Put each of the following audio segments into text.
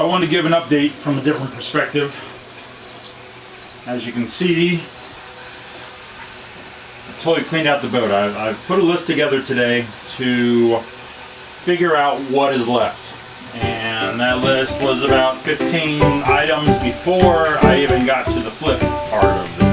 I wanted to give an update from a different perspective. As you can see, I totally cleaned out the boat. I put a list together today to figure out what is left. And that list was about 15 items before I even got to the flip part of this.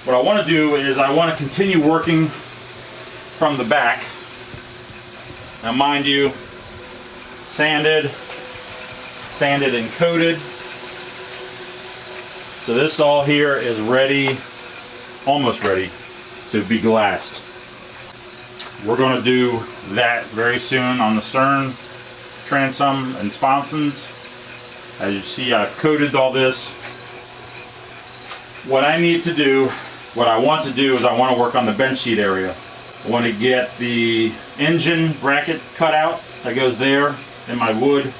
What I want to do is I want to continue working from the back. Now mind you, sanded and coated. So this all here is ready, almost ready to be glassed. We're going to do that very soon on the stern, transom and sponsons. As you see, I've coated all this. What I need to do, what I want to do is I want to work on the bench sheet area. I want to get the engine bracket cut out that goes there in my wood.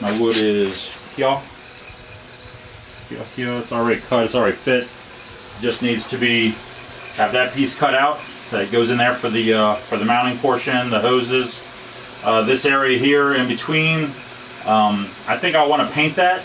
My wood is here. It's already cut, it's already fit. Just needs to be, have that piece cut out that goes in there for the mounting portion, the hoses. This area here in between, I think I want to paint that.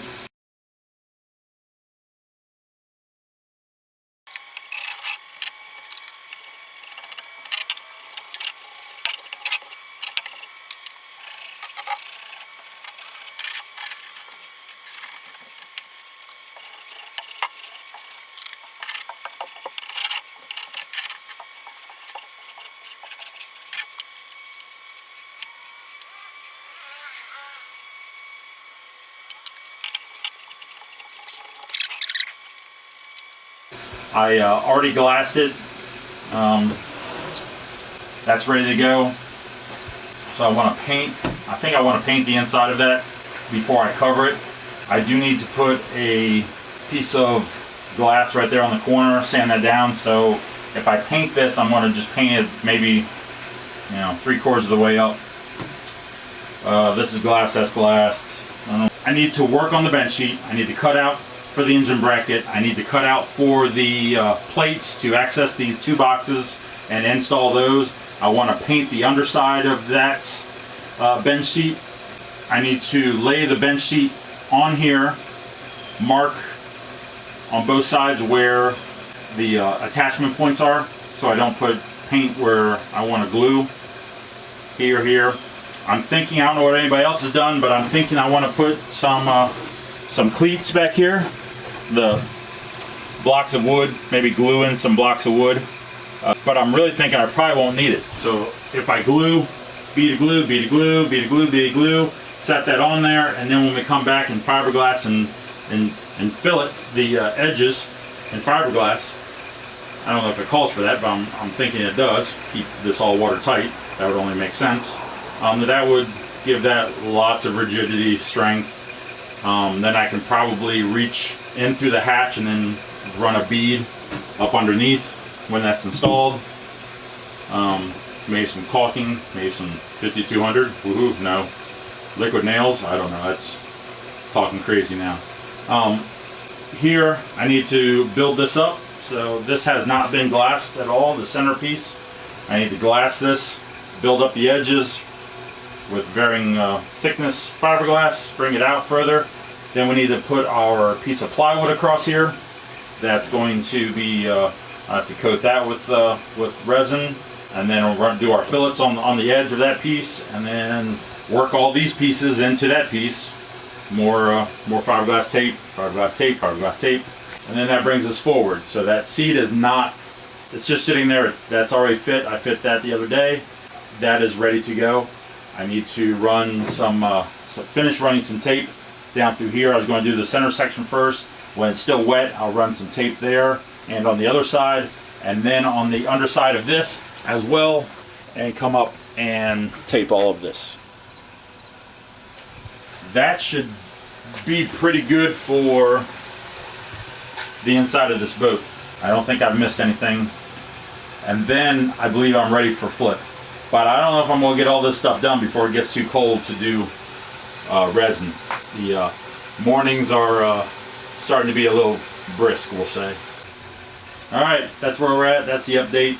I already glassed it. That's ready to go. So I want to paint. I think I want to paint the inside of that before I cover it. I do need to put a piece of glass right there on the corner, sand that down. So if I paint this, I'm going to just paint it maybe, 3/4 of the way up. This is glass, that's glassed. I need to work on the bench sheet. I need to cut out for the engine bracket. I need to cut out for the plates to access these two boxes and install those. I want to paint the underside of that bench sheet. I need to lay the bench sheet on here, mark on both sides where the attachment points are, so I don't put paint where I want to glue. Here. I'm thinking, I don't know what anybody else has done, but I'm thinking I want to put some cleats back here. The blocks of wood, maybe glue in some blocks of wood. But I'm really thinking I probably won't need it. So if I glue, bead of glue, bead of glue, bead of glue, bead of glue, set that on there, and then when we come back in fiberglass and fillet the edges in fiberglass, I don't know if it calls for that, but I'm thinking it does. Keep this all watertight. That would only make sense. That would give that lots of rigidity, strength. Then I can probably reach in through the hatch and then run a bead up underneath when that's installed. Maybe some caulking, maybe some 5200. Woohoo, no. Liquid nails, I don't know, that's talking crazy now. Here I need to build this up. So this has not been glassed at all, the centerpiece. I need to glass this, build up the edges with varying thickness fiberglass, bring it out further. Then we need to put our piece of plywood across here. That's going to be, I have to coat that with resin, and then we'll do our fillets on the edge of that piece, and then work all these pieces into that piece. More fiberglass tape, fiberglass tape, fiberglass tape, and then that brings us forward. So that seat is not, it's just sitting there. That's already fit. I fit that the other day. That is ready to go. I need to run finish running some tape down through here. I was going to do the center section first. When it's still wet, I'll run some tape there and on the other side, and then on the underside of this as well, and come up and tape all of this. That should be pretty good for the inside of this boat. I don't think I've missed anything. And then I believe I'm ready for flip. But I don't know if I'm going to get all this stuff done before it gets too cold to do resin. The mornings are starting to be a little brisk, we'll say. Alright, that's where we're at. That's the update.